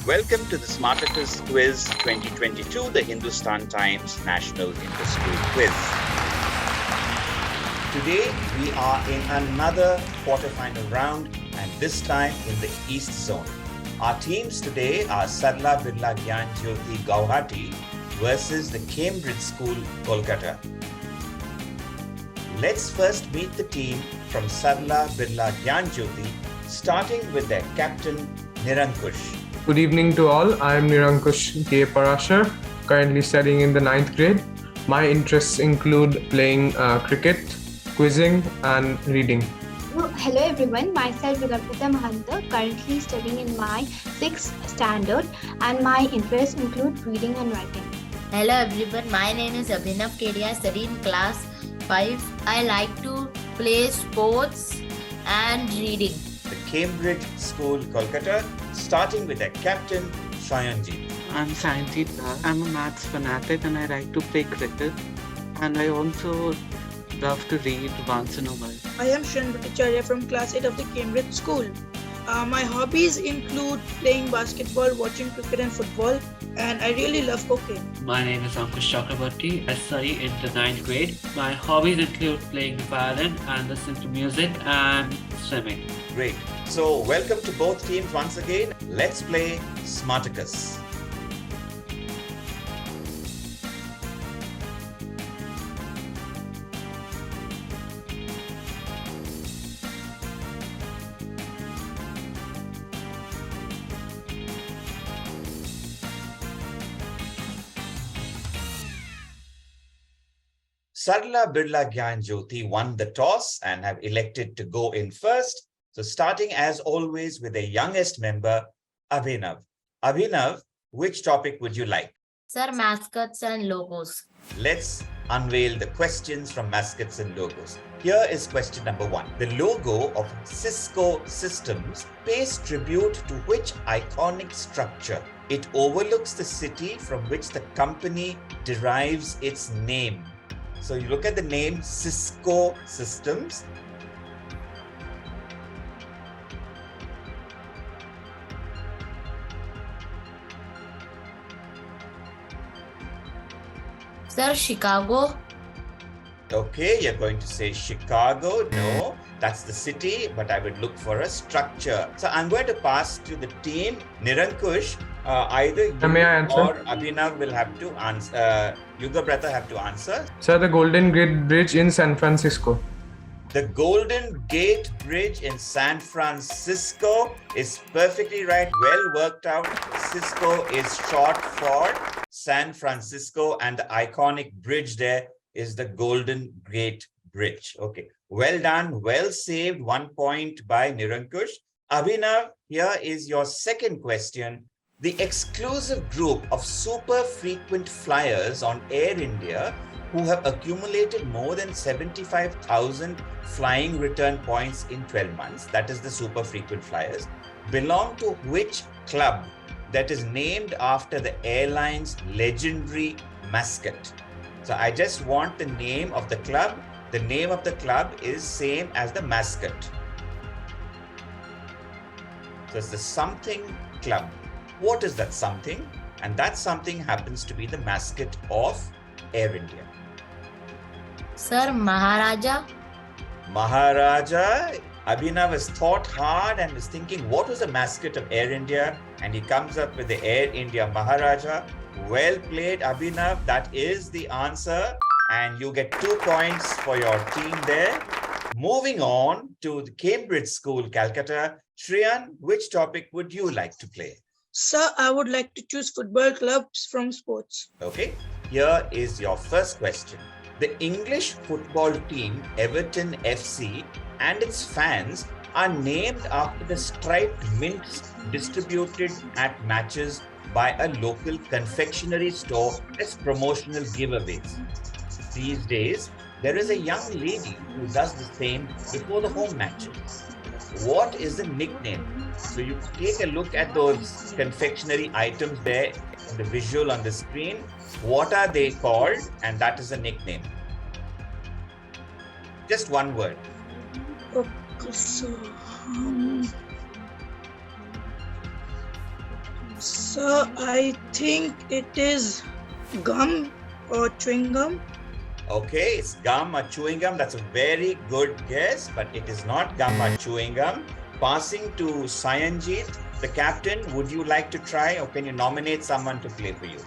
Welcome to the Smartacus Quiz 2022, the Hindustan Times National Interschool Quiz. Today, we are in another quarterfinal round, and this time in the East Zone. Our teams today are Sarla Birla Gyan Jyoti Guwahati versus the Cambridge School, Kolkata. Let's first meet the team from Sarla Birla Gyan Jyoti, starting with their captain, Nirankush. Good evening to all. I am Nirankush K. Parashar, currently studying in the 9th grade. My interests include playing cricket, quizzing and reading. Hello everyone, myself Vigarpita Mahanta, currently studying in my 6th standard and my interests include reading and writing. Hello everyone, my name is Abhinav Kedia, I study in class 5. I like to play sports and reading. The Cambridge School, Kolkata, starting with their captain, Shayanjit. I'm Sayanjit. I'm a maths fanatic and I like to play cricket. And I also love to read once in a while. I am Shran Bhattacharya from class 8 of the Cambridge School. My hobbies include playing basketball, watching cricket and football, and I really love cooking. My name is Ankush Chakrabarti. I study in the 9th grade. My hobbies include playing the violin and listening to music and swimming. Great. So, welcome to both teams once again. Let's play Smartacus. Sarla Birla Gyan Jyoti won the toss and have elected to go in first. So starting as always with the youngest member, Abhinav. Abhinav, which topic would you like? Sir, mascots and logos. Let's unveil the questions from mascots and logos. Here is question number 1. The logo of Cisco Systems pays tribute to which iconic structure? It overlooks the city from which the company derives its name. So you look at the name Cisco Systems. Sir, Chicago. Okay, you're going to say Chicago. No, that's the city, but I would look for a structure. So I'm going to pass to the team. Nirankush, either you May I answer? or Abhinav will have to answer. Yuga Brother have to answer. Sir, the Golden Gate Bridge in San Francisco. The Golden Gate Bridge in San Francisco is perfectly right. Well worked out. Cisco is short for San Francisco, and the iconic bridge there is the Golden Gate Bridge. Okay, well done, well saved. 1 point by Nirankush. Abhinav, here is your second question. The exclusive group of super frequent flyers on Air India who have accumulated more than 75,000 flying return points in 12 months, that is the super frequent flyers, belong to which club that is named after the airline's legendary mascot? So I just want the name of the club. The name of the club is same as the mascot. So it's the something club. What is that something? And that something happens to be the mascot of Air India. Sir, Maharaja. Maharaja. Abhinav has thought hard and is thinking, what was the mascot of Air India? And he comes up with the Air India Maharaja. Well played, Abhinav. That is the answer. And you get 2 points for your team there. Moving on to the Cambridge School, Calcutta. Shriyan, which topic would you like to play? Sir, I would like to choose football clubs from sports. Okay, here is your first question. The English football team Everton FC and its fans are named after the striped mints distributed at matches by a local confectionery store as promotional giveaways. These days, there is a young lady who does the same before the home matches. What is the nickname? So you take a look at those confectionery items there in the visual on the screen. What are they called? And that is a nickname. Just one word. Okay, so So I think it is gum or chewing gum. Okay, it's gum or chewing gum. That's a very good guess, but it is not gum or chewing gum. Passing to Sayanjit, the captain, would you like to try or can you nominate someone to play for you?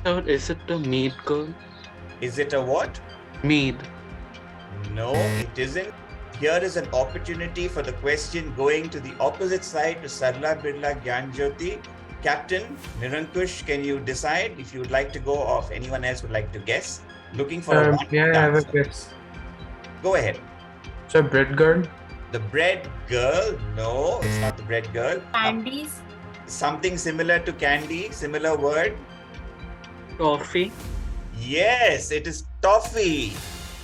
Sir, is it a mead girl? Is it a what? Mead. No, it isn't. Here is an opportunity for the question going to the opposite side to Sarla Birla Gyanjyoti. Captain Nirankush, can you decide if you would like to go or if anyone else would like to guess? Looking for a one May I have a answer. guess? Go ahead. Sir, bread girl. The bread girl? No, it's not the bread girl. Candies. Something similar to candy, similar word. Toffee. Yes, it is toffee.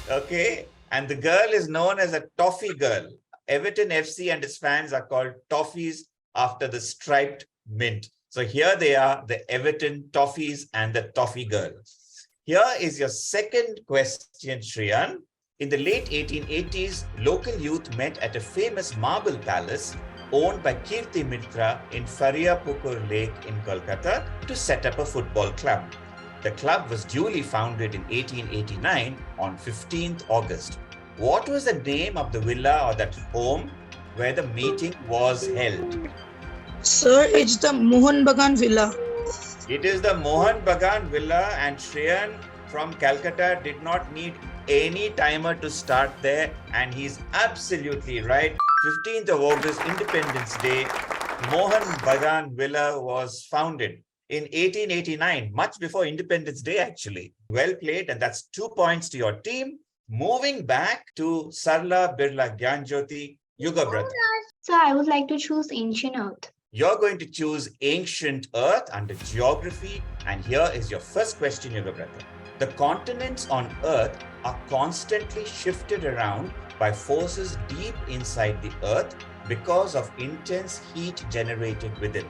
Okay. And the girl is known as a toffee girl. Everton FC and its fans are called Toffees after the striped mint. So here they are, the Everton Toffees and the Toffee Girl. Here is your second question, Shriyan. In the late 1880s, local youth met at a famous marble palace owned by Kirti Mitra in Fariapukur Lake in Kolkata to set up a football club. The club was duly founded in 1889 on 15th August. What was the name of the villa or that home where the meeting was held? Sir, it's the Mohan Bagan Villa. It is the Mohan Bagan Villa, and Shreyan from Calcutta did not need any timer to start there, and he's absolutely right. 15th of August, Independence Day, Mohan Bagan Villa was founded in 1889, much before Independence Day actually. Well played, and that's 2 points to your team. Moving back to Sarla Birla Gyanjyoti, Yuga Brother. So I would like to choose ancient earth. You're going to choose ancient Earth under geography, and here is your first question, Yuga Brother. The continents on Earth are constantly shifted around by forces deep inside the Earth because of intense heat generated within.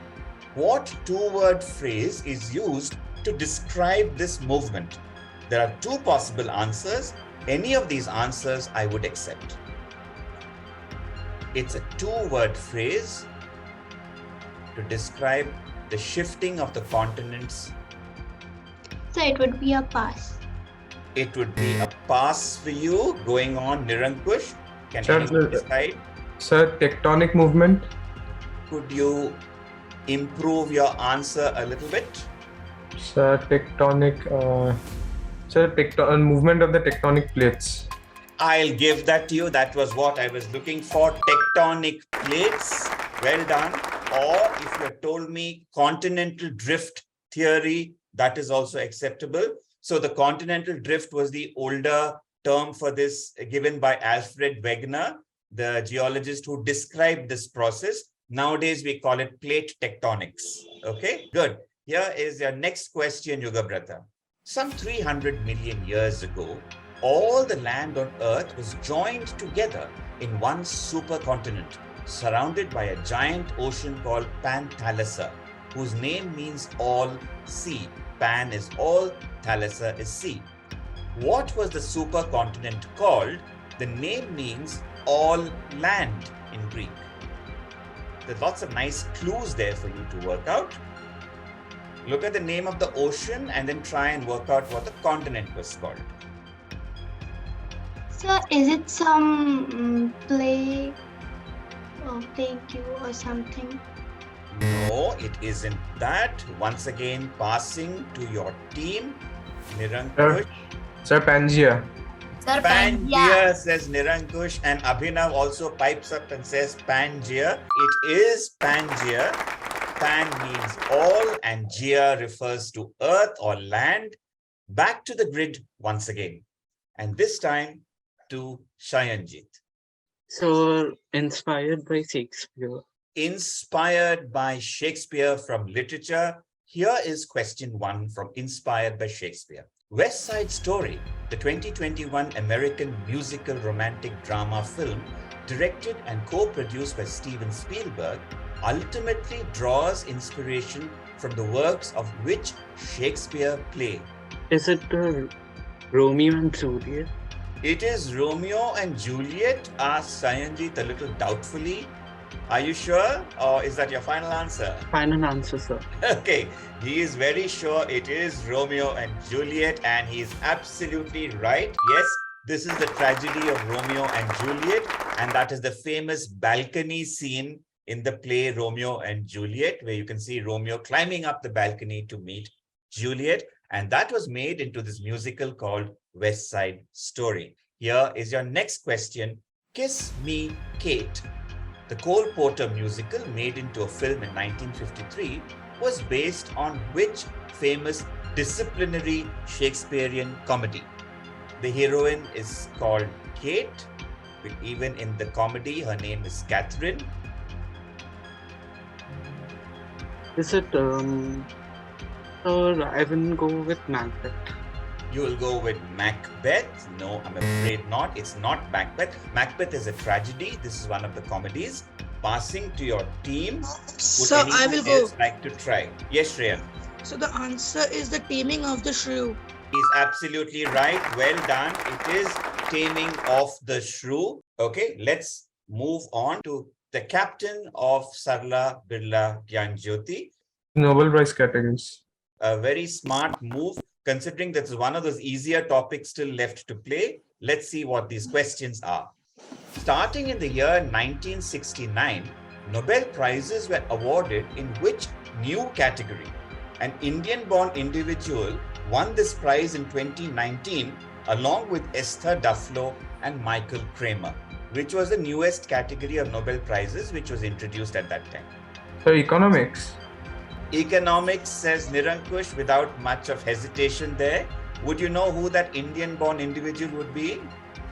What two-word phrase is used to describe this movement? There are two possible answers. Any of these answers I would accept. It's a two-word phrase to describe the shifting of the continents. So it would be a pass. It would be a pass for you. Going on, Nirankush, can Sir, anyone decide? Sir, tectonic movement. Could you improve your answer a little bit? Sir, movement of the tectonic plates. I'll give that to you. That was what I was looking for. Tectonic plates. Well done. Or if you had told me continental drift theory, that is also acceptable. So the continental drift was the older term for this given by Alfred Wegener, the geologist who described this process. Nowadays, we call it plate tectonics. Okay, good. Here is your next question, Yuga Brother. Some 300 million years ago, all the land on Earth was joined together in one supercontinent, surrounded by a giant ocean called Panthalassa, whose name means all sea. Pan is all, Thalassa is sea. What was the supercontinent called? The name means all land in Greek. There's lots of nice clues there for you to work out. Look at the name of the ocean and then try and work out what the continent was called. So is it some play you or something? No, it isn't that. Once again, passing to your team, Nirankush. Sir, Pangea. Sir, Pangea, says Nirankush, and Abhinav also pipes up and says Pangea. It is Pangea. Pan means all and Gea refers to earth or land. Back to the grid once again, and this time to Shayanjit. So, inspired by Shakespeare. Inspired by Shakespeare from literature. Here is question 1 from Inspired by Shakespeare. West Side Story, the 2021 American musical romantic drama film, directed and co-produced by Steven Spielberg, ultimately draws inspiration from the works of which Shakespeare play? Is it Romeo and Juliet? It is Romeo and Juliet, asked Sayanjit a little doubtfully. Are you sure, or is that your final answer? Final answer, sir. Okay, he is very sure it is Romeo and Juliet, and he is absolutely right. Yes, this is the tragedy of Romeo and Juliet, and that is the famous balcony scene in the play Romeo and Juliet, where you can see Romeo climbing up the balcony to meet Juliet, and that was made into this musical called West Side Story. Here is your next question. Kiss Me, Kate. The Cole Porter musical, made into a film in 1953, was based on which famous disciplinary Shakespearean comedy? The heroine is called Kate, but even in the comedy, her name is Catherine. Is it, sir, I will go with Macbeth. You will go with Macbeth? No, I'm afraid not. It's not Macbeth. Macbeth is a tragedy. This is one of the comedies. Passing to your team. Would So I will anyone go. else like to try? Yes, Shreya. So the answer is the Taming of the Shrew. He's absolutely right. Well done. It is Taming of the Shrew. Okay, let's move on to the captain of Sarla Birla Gyan Jyoti. Nobel Prize categories. A very smart move, considering that's one of those easier topics still left to play. Let's see what these questions are. Starting in the year 1969, Nobel Prizes were awarded in which new category? An Indian-born individual won this prize in 2019 along with Esther Duflo and Michael Kramer, which was the newest category of Nobel Prizes which was introduced at that time. So economics. Economics, says Nirankush without much of hesitation there. Would you know who that Indian-born individual would be?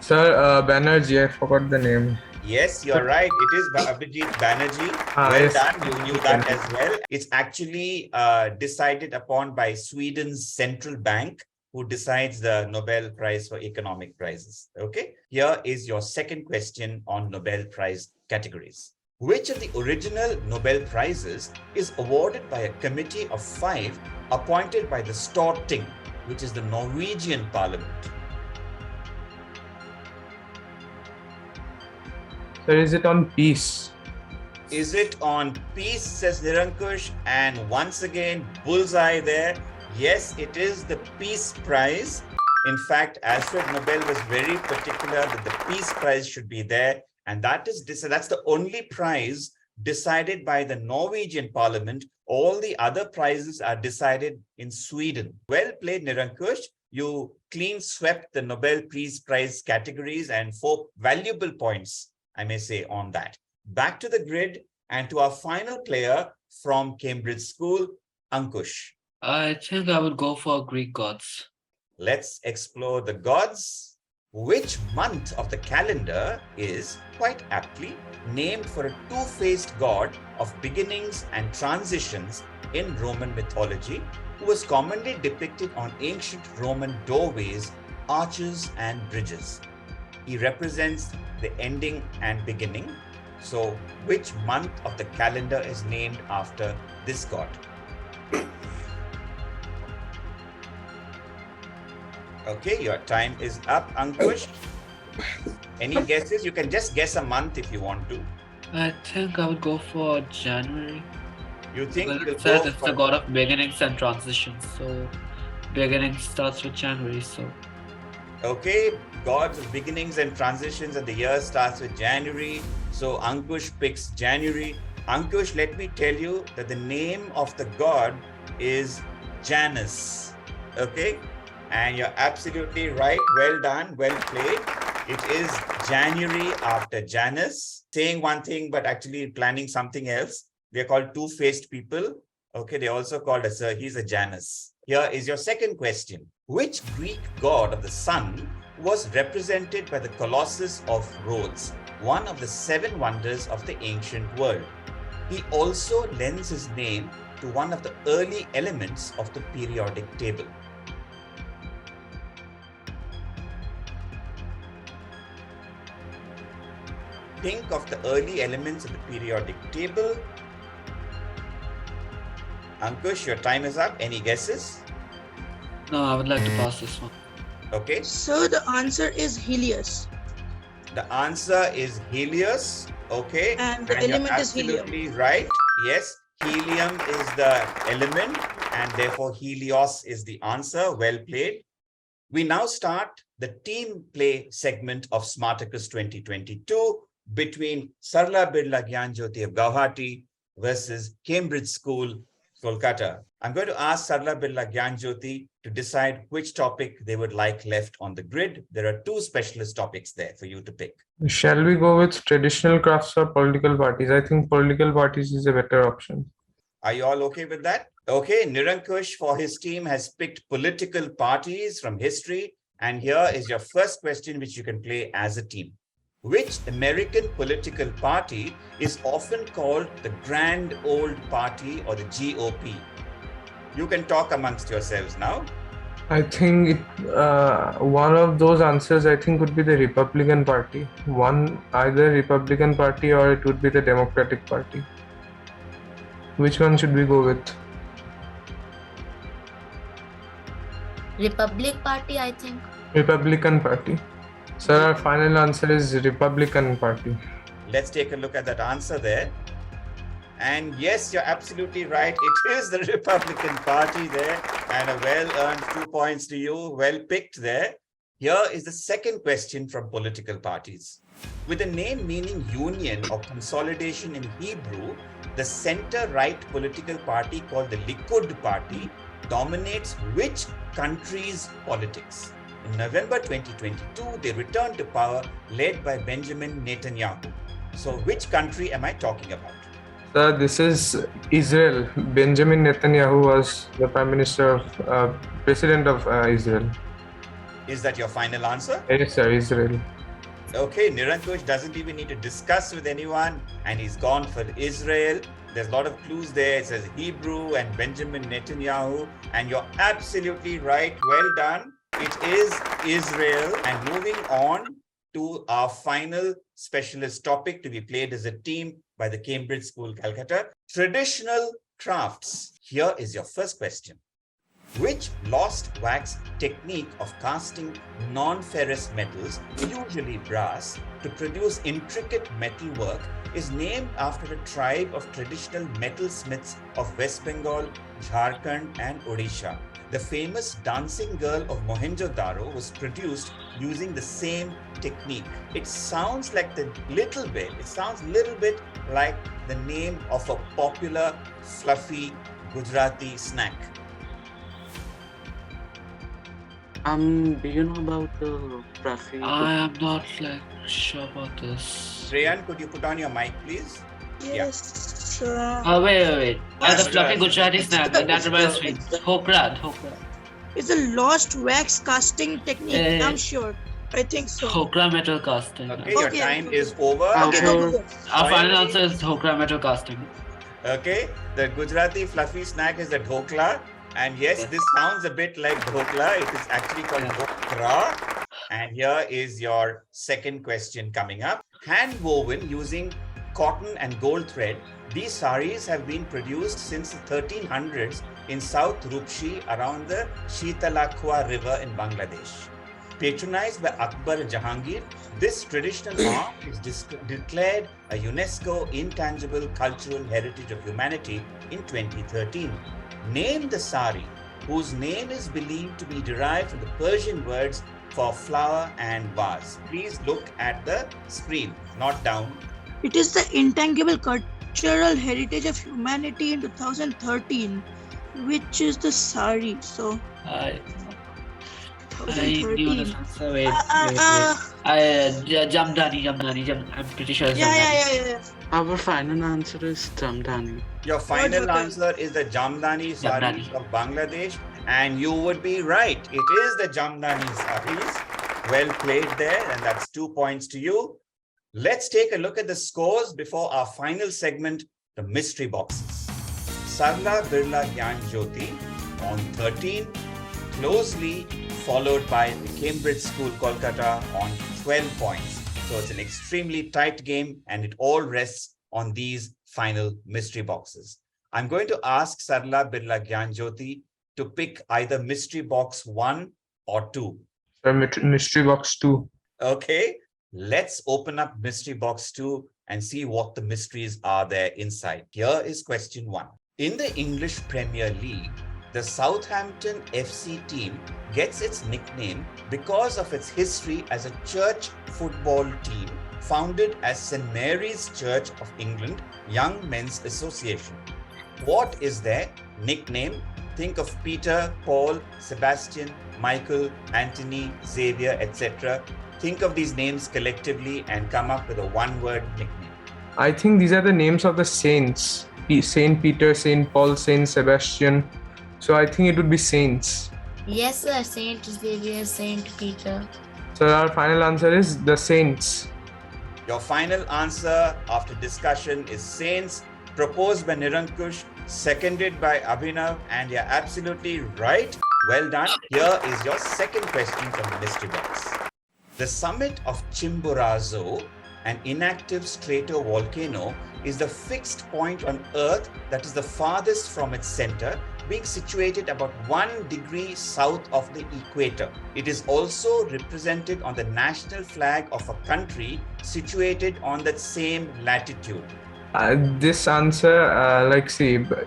Sir, Banerjee, I forgot the name. Yes, you're right. It is Abhijit Banerjee. Well Yes. done. You knew that as well. It's actually decided upon by Sweden's central bank, who decides the Nobel Prize for Economic Prizes. Okay. Here is your second question on Nobel Prize categories. Which of the original Nobel Prizes is awarded by a committee of 5 appointed by the Storting, which is the Norwegian parliament? Sir, is it on peace? Is it on peace, says Nirankush, and once again, bullseye there. Yes, it is the Peace Prize. In fact, Alfred Nobel was very particular that the Peace Prize should be there, and that's the only prize decided by the Norwegian parliament. All the other prizes are decided in Sweden. Well played, Nirankush. You clean swept the Nobel Peace Prize categories and 4 valuable points, I may say, on that. Back to the grid and to our final player from Cambridge School, Ankush. I think I would go for Greek gods. Let's explore the gods. Which month of the calendar is, quite aptly, named for a two-faced god of beginnings and transitions in Roman mythology, who was commonly depicted on ancient Roman doorways, arches, and bridges? He represents the ending and beginning. So, which month of the calendar is named after this god? Okay, your time is up, Ankush. Any guesses? You can just guess a month if you want to. I think I would go for January. You think Well, you'll it says go it's the for- god of beginnings and transitions. So, beginning starts with January. So, Okay, gods of beginnings and transitions, and the year starts with January. So Ankush picks January. Ankush, let me tell you that the name of the god is Janus. Okay, and you're absolutely right. Well done, well played. It is January after Janus, saying one thing but actually planning something else. They're called two-faced people. Okay, they're also called he's a Janus. Here is your second question. Which Greek god of the sun was represented by the Colossus of Rhodes, one of the 7 wonders of the ancient world? He also lends his name to one of the early elements of the periodic table. Think of the early elements of the periodic table. Ankush, your time is up. Any guesses? no, I would like to pass this one. Okay. So the answer is Helios. The answer is Helios. Okay, And the and you're element is helium. absolutely right. Yes, helium is the element, and therefore Helios is the answer. Well played. We now start the team play segment of Smartacus 2022 between Sarla Birla Gyanjyoti of Guwahati versus Cambridge School, Kolkata. I'm going to ask Sarla Birla Gyanjyoti to decide which topic they would like left on the grid. There are two specialist topics there for you to pick. Shall we go with traditional crafts or political parties? I think political parties is a better option. Are you all okay with that? Okay, Nirankush for his team has picked political parties from history. And here is your first question, which you can play as a team. Which American political party is often called the Grand Old Party or the GOP? You can talk amongst yourselves now. I think one of those answers I think would be the Republican Party. Either Republican Party or it would be the Democratic Party. Which one should we go with? Republic Party, I think. Republican Party. Sir, our final answer is Republican Party. Let's take a look at that answer there. And yes, you're absolutely right. It is the Republican Party there, and a well-earned 2 points to you. Well picked there. Here is the second question from political parties. With a name meaning union or consolidation in Hebrew, the center-right political party called the Likud Party dominates which country's politics? In November 2022, they returned to power led by Benjamin Netanyahu. So which country am I talking about? Sir, this is Israel. Benjamin Netanyahu was the president of Israel. Is that your final answer? Yes, sir, Israel. Okay, Nirankush doesn't even need to discuss with anyone, and he's gone for Israel. There's a lot of clues there. It says Hebrew and Benjamin Netanyahu, and you're absolutely right. Well done. It is Israel. And moving on to our final specialist topic to be played as a team by the Cambridge School, Calcutta. Traditional crafts. Here is your first question. Which lost wax technique of casting non-ferrous metals, usually brass, to produce intricate metalwork is named after a tribe of traditional metalsmiths of West Bengal, Jharkhand, and Odisha? The famous dancing girl of Mohenjo-daro was produced using the same technique. It sounds like it sounds a little bit like the name of a popular fluffy Gujarati snack. Do you know about the Rafi? I am not sure about this. Shreyan, could you put on your mic, please? Yes. Wait. As a fluffy Gujarati snack, that reminds me. Hokrad. It's a lost wax casting technique, I'm sure. I think so. Hokra metal casting. Okay, your time is over. Our final answer is Hokra metal casting. Okay, the Gujarati fluffy snack is the dhokla. And yes, this sounds a bit like dhokla. It is actually called dhokra. And here is your second question coming up. Hand woven using cotton and gold thread, these saris have been produced since the 1300s in South Rupshi around the Sheetalakwa River in Bangladesh. Patronized by Akbar Jahangir, this traditional art is declared a UNESCO Intangible Cultural Heritage of Humanity in 2013. Name the sari, whose name is believed to be derived from the Persian words for flower and vase. Please look at the screen, not down. It is the Intangible Cultural Heritage of Humanity in 2013, which is the sari. So, I 2013. knew this answer. Wait. Jamdani. I'm pretty sure it's Jamdani. Yeah. Our final answer is Jamdani. Your final answer is the Jamdani saris of Bangladesh, and you would be right. It is the Jamdani saris. Well played there, and that's 2 points to you. Let's take a look at the scores before our final segment, the mystery boxes. Sarla Birla Gyan Jyoti on 13, closely followed by the Cambridge School, Kolkata on 12 points. So it's an extremely tight game, and it all rests on these final mystery boxes. I'm going to ask Sarla Birla Gyan Jyoti to pick either mystery box 1 or 2. Mystery box 2. Okay, let's open up mystery box 2 and see what the mysteries are there inside. Here is question 1. In the English Premier League, the Southampton FC team gets its nickname because of its history as a church football team founded as St. Mary's Church of England Young Men's Association. What is their nickname? Think of Peter, Paul, Sebastian, Michael, Anthony, Xavier, etc. Think of these names collectively and come up with a one-word nickname. I think these are the names of the saints. Saint Peter, Saint Paul, Saint Sebastian. So I think it would be saints. Yes, sir. Saint Xavier, Saint Peter. So our final answer is the saints. Your final answer after discussion is saints, proposed by Nirankush, seconded by Abhinav, and you're absolutely right. Well done. Here is your second question from the mystery box. The summit of Chimborazo, an inactive stratovolcano, is the fixed point on Earth that is the farthest from its center, being situated about 1 degree south of the equator. It is also represented on the national flag of a country situated on that same latitude. This answer,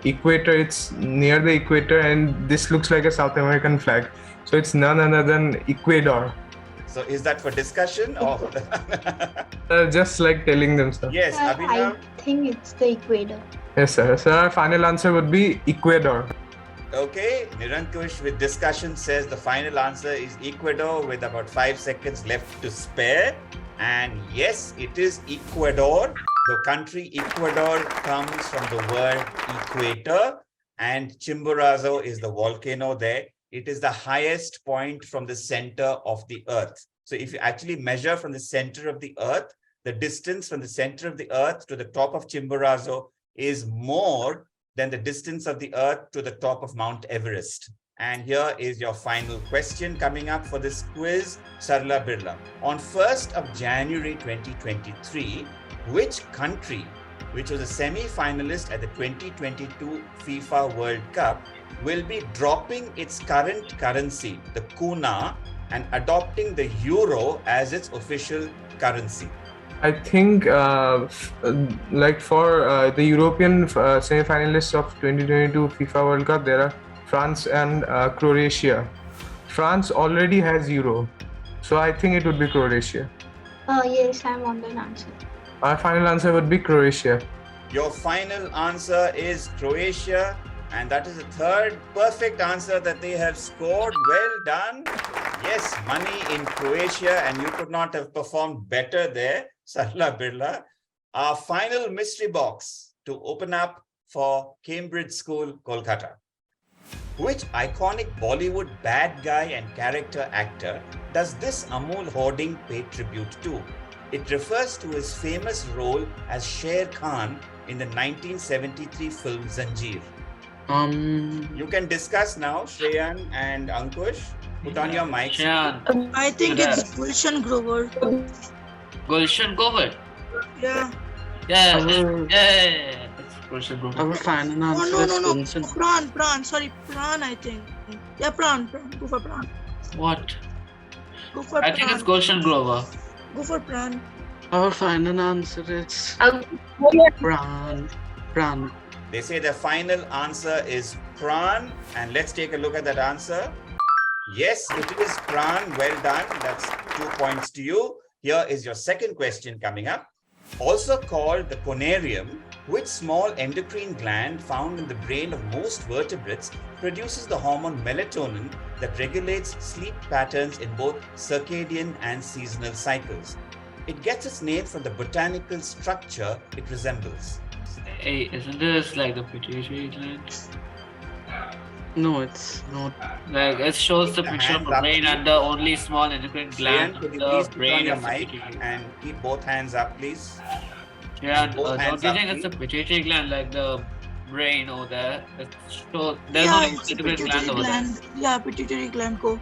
equator, it's near the equator, and this looks like a South American flag. So it's none other than Ecuador. So is that for discussion or? Just like telling them so. Yes, Abhinav. I think it's the equator. Yes, sir. So our final answer would be Ecuador. Okay, Nirankush with discussion says the final answer is Ecuador with about 5 seconds left to spare. And yes, it is Ecuador. The country Ecuador comes from the word equator, and Chimborazo is the volcano there. It is the highest point from the center of the earth. So if you actually measure from the center of the earth, the distance from the center of the earth to the top of Chimborazo is more than the distance of the earth to the top of Mount Everest. And here is your final question coming up for this quiz, Sarla Birla. On 1st of January 2023, which country, which was a semi-finalist at the 2022 FIFA World Cup, will be dropping its current currency, the kuna, and adopting the euro as its official currency? I think for the European semi-finalists of 2022 FIFA World Cup, there are France and Croatia. France already has euro, so I think it would be Croatia. Yes, I'm on that answer. Our final answer would be Croatia. Your final answer is Croatia, and that is the third perfect answer that they have scored. Well done. Yes, money in Croatia, and you could not have performed better there, Sarla Birla. Our final mystery box to open up for Cambridge School, Kolkata. Which iconic Bollywood bad guy and character actor does this Amul hoarding pay tribute to? It refers to his famous role as Sher Khan in the 1973 film Zanjeer. You can discuss now, Shreyan and Ankush. Put on your mics. Shreyan. I think it's Gulshan Grover. Gulshan Grover. Yeah. Yeah. Our- Yeah. It's Gulshan Grover. Our final Oh, answer no, is no, no. Gulshan. Pran. Sorry, Pran, I think. Yeah, Pran. Go for Pran. What? Go for I think it's Pran. Gulshan Grover. Go for Pran. Our final answer is Pran. They say the final answer is Pran, and let's take a look at that answer. Yes, it is Pran. Well done. That's 2 points to you. Here is your second question coming up. Also called the conarium, which small endocrine gland found in the brain of most vertebrates produces the hormone melatonin that regulates sleep patterns in both circadian and seasonal cycles. It gets its name from the botanical structure it resembles. Hey, isn't this like the pituitary gland? No, it's not. Like it shows the Keep the picture of hands the up, brain and the only small endocrine gland. Shreyan, could you The please put on brain your is the mic pituitary. and keep both hands up, please? Yeah, both don't hands you up, think it's the please. pituitary gland, like the brain over there? So there's Yeah, no it's a endocrine pituitary gland over there. gland. Yeah, pituitary gland. Go.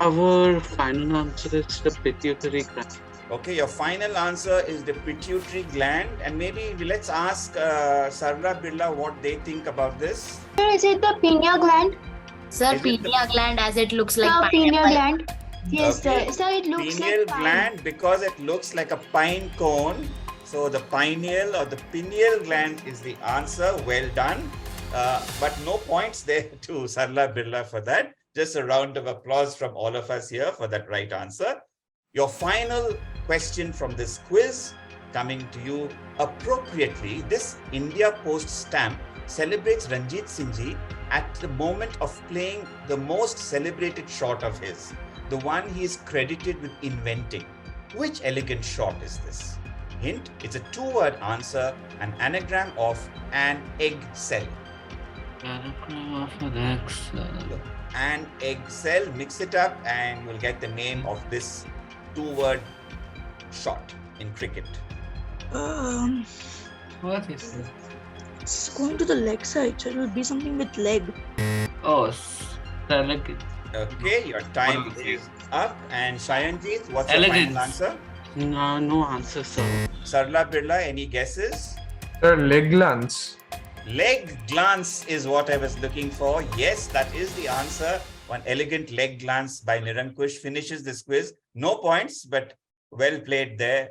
Our final answer is the pituitary gland. Okay, your final answer is the pituitary gland, and maybe let's ask Sarla Birla what they think about this. Sir, is it the pineal gland? Sir, Is it the- pineal gland as it looks like The pineal pineapple. gland. Yes, Okay. sir. Sir, it looks Pineal like pine. gland because it looks like a pine cone. So the pineal or the pineal gland is the answer. Well done. But no points there to Sarla Birla for that. Just a round of applause from all of us here for that right answer. Your final question from this quiz, coming to you appropriately. This India Post stamp celebrates Ranjit Singh Ji at the moment of playing the most celebrated shot of his, the one he is credited with inventing. Which elegant shot is this? Hint, it's a two-word answer, an anagram of an egg cell. Anagram of an egg cell. An egg cell, mix it up and you'll get the name of this two-word shot in cricket. What is this? It's going to the leg side, so it will be something with leg. Oh, elegant. Okay, your time is up. And Shayanjeet, what's your Elegance. final answer? No answer, sir. Sarla Birla, any guesses? Sir, leg glance. Leg glance is what I was looking for. Yes, that is the answer. One elegant leg glance by Nirankush finishes this quiz. No points, but well played there,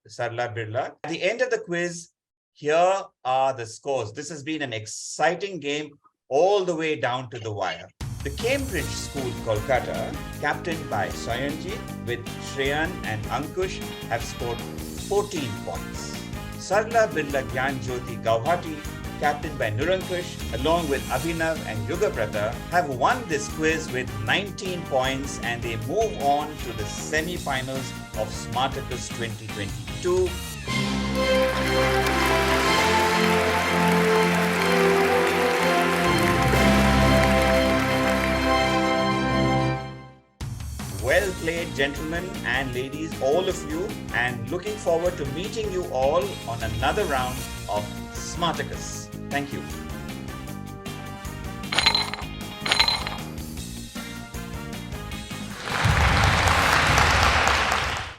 Sarla Birla. At the end of the quiz, here are the scores. This has been an exciting game all the way down to the wire. The Cambridge School, Kolkata, captained by Sayanjit with Shreyan and Ankush, have scored 14 points. Sarla Birla Gyan Jyoti, Guwahati, captained by Nirankush, along with Abhinav and Yugabrata, have won this quiz with 19 points and they move on to the semi-finals of Smartacus 2022. Well played, gentlemen and ladies, all of you, and looking forward to meeting you all on another round of Smartacus. Thank you.